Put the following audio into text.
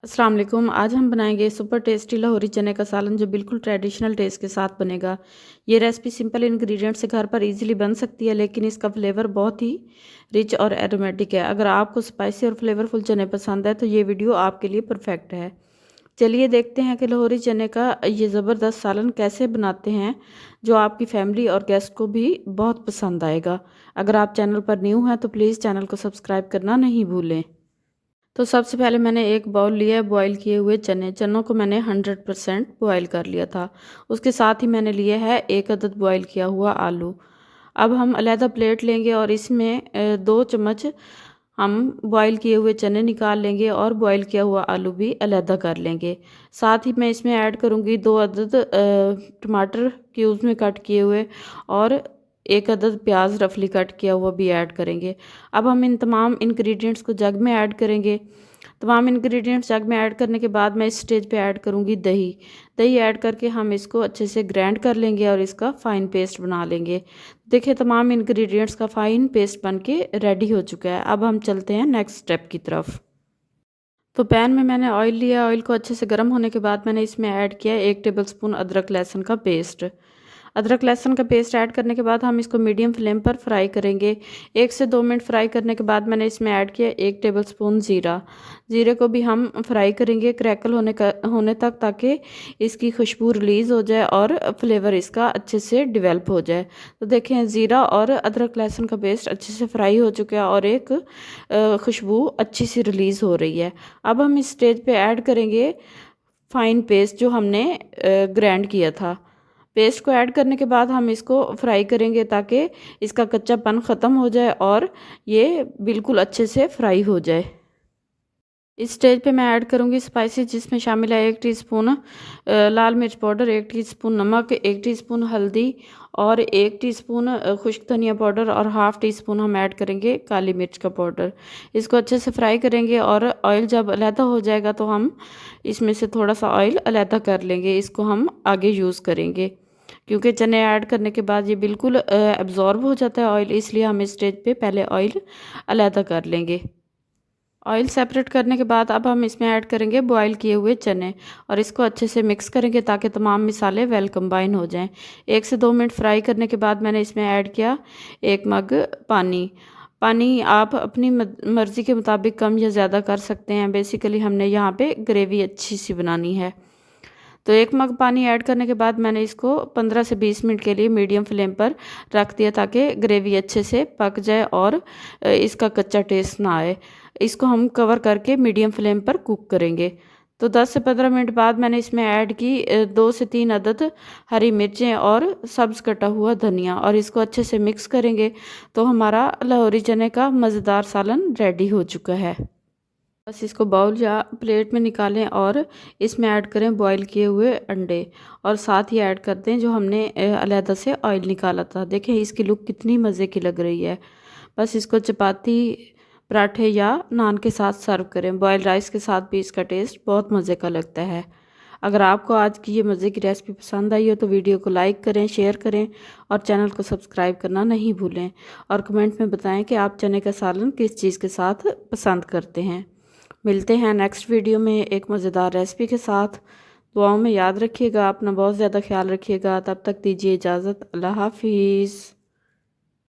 अस्सलाम वालेकुम। आज हम बनाएंगे सुपर टेस्टी लाहौरी चने का सालन जो बिल्कुल ट्रेडिशनल टेस्ट के साथ बनेगा। ये रेसिपी सिंपल इंग्रेडिएंट से घर पर इजीली बन सकती है, लेकिन इसका फ्लेवर बहुत ही रिच और एरोमेटिक है। अगर आपको स्पाइसी और फ्लेवरफुल चने पसंद है तो ये वीडियो आपके लिए परफेक्ट है। चलिए देखते हैं कि लाहौरी चने का ये ज़बरदस्त सालन कैसे बनाते हैं, जो आपकी फैमिली और गेस्ट को भी बहुत पसंद आएगा। अगर आप चैनल पर न्यू हैं तो प्लीज़ चैनल को सब्सक्राइब करना नहीं भूलें। तो सबसे पहले मैंने एक बाउल लिया है बॉईल किए हुए चनों को मैंने 100% बॉईल कर लिया था। उसके साथ ही मैंने लिया है एक अदद बॉईल किया हुआ आलू। अब हम अलहदा प्लेट लेंगे और इसमें 2 चम्मच हम बॉईल किए हुए चने निकाल लेंगे और बॉईल किया हुआ आलू भी अलहदा कर लेंगे। साथ ही मैं इसमें ऐड करूँगी 2 अदद टमाटर क्यूब्स में कट किए हुए और एक अदद प्याज रफली कट किया हुआ भी ऐड करेंगे। अब हम इन तमाम इंग्रेडिएंट्स को जग में ऐड करेंगे। तमाम इंग्रेडिएंट्स जग में ऐड करने के बाद मैं इस स्टेज पे ऐड करूँगी दही। दही ऐड करके हम इसको अच्छे से ग्राइंड कर लेंगे और इसका फ़ाइन पेस्ट बना लेंगे। देखिए तमाम इंग्रेडिएंट्स का फ़ाइन पेस्ट बन के रेडी हो चुका है। अब हम चलते हैं नेक्स्ट स्टेप की तरफ। तो पैन में मैंने ऑयल लिया। ऑयल को अच्छे से गर्म होने के बाद मैंने इसमें ऐड किया 1 टेबलस्पून अदरक लहसुन का पेस्ट। अदरक लहसुन का पेस्ट ऐड करने के बाद हम इसको मीडियम फ्लेम पर फ्राई करेंगे। 1 से 2 मिनट फ्राई करने के बाद मैंने इसमें ऐड किया 1 टेबलस्पून ज़ीरा। ज़ीरे को भी हम फ्राई करेंगे क्रैकल होने तक, ताकि इसकी खुशबू रिलीज़ हो जाए और फ्लेवर इसका अच्छे से डिवेल्प हो जाए। तो देखें ज़ीरा और अदरक लहसुन का पेस्ट अच्छे से फ्राई हो चुका है और एक खुशबू अच्छी सी रिलीज़ हो रही है। अब हम इस स्टेज पे ऐड करेंगे फ़ाइन पेस्ट जो हमने ग्राइंड किया था। पेस्ट को ऐड करने के बाद हम इसको फ्राई करेंगे ताकि इसका कच्चापन ख़त्म हो जाए और ये बिल्कुल अच्छे से फ्राई हो जाए। इस स्टेज पे मैं ऐड करूँगी स्पाइसेस, जिसमें शामिल है 1 टीस्पून लाल मिर्च पाउडर, 1 टीस्पून नमक, 1 टीस्पून हल्दी और 1 टीस्पून खुश्क धनिया पाउडर और हाफ़ टीस्पून हम ऐड करेंगे काली मिर्च का पाउडर। इसको अच्छे से फ्राई करेंगे और ऑयल जब अलहदा हो जाएगा तो हम इसमें से थोड़ा सा ऑयल अलहदा कर लेंगे। इसको हम आगे यूज़ करेंगे, क्योंकि चने ऐड करने के बाद ये बिल्कुल एब्जॉर्ब हो जाता है ऑयल, इसलिए हम इस स्टेज पे पहले ऑयल अलहदा कर लेंगे। ऑयल सेपरेट करने के बाद अब हम इसमें ऐड करेंगे बॉईल किए हुए चने और इसको अच्छे से मिक्स करेंगे ताकि तमाम मसाले वेल कंबाइन हो जाएं। 1 से 2 मिनट फ्राई करने के बाद मैंने इसमें ऐड किया 1 मग पानी। पानी आप अपनी मर्ज़ी के मुताबिक कम या ज़्यादा कर सकते हैं। बेसिकली हमने यहाँ पे ग्रेवी अच्छी सी बनानी है। तो 1 मग पानी ऐड करने के बाद मैंने इसको 15 से 20 मिनट के लिए मीडियम फ्लेम पर रख दिया, ताकि ग्रेवी अच्छे से पक जाए और इसका कच्चा टेस्ट ना आए। इसको हम कवर करके मीडियम फ्लेम पर कुक करेंगे। तो 10 से 15 मिनट बाद मैंने इसमें ऐड की 2 से 3 अदद हरी मिर्चें और सब्ज़ कटा हुआ धनिया और इसको अच्छे से मिक्स करेंगे। तो हमारा लाहौरी चने का मज़ेदार सालन रेडी हो चुका है। बस इसको बाउल या प्लेट में निकालें और इसमें ऐड करें बॉईल किए हुए अंडे और साथ ही ऐड कर दें जो हमने अलहदा से ऑयल निकाला था। देखें इसकी लुक कितनी मज़े की लग रही है। बस इसको चपाती, पराठे या नान के साथ सर्व करें। बॉयल राइस के साथ भी इसका टेस्ट बहुत मज़े का लगता है। अगर आपको आज की ये मज़े की रेसिपी पसंद आई हो तो वीडियो को लाइक करें, शेयर करें और चैनल को सब्सक्राइब करना नहीं भूलें। और कमेंट में बताएं कि आप चने का सालन किस चीज़ के साथ पसंद करते हैं। मिलते हैं नेक्स्ट वीडियो में एक मज़ेदार रेसिपी के साथ। दुआओं में याद रखिएगा, अपना बहुत ज़्यादा ख्याल रखिएगा। तब तक दीजिए इजाज़त। अल्लाह हाफिज़।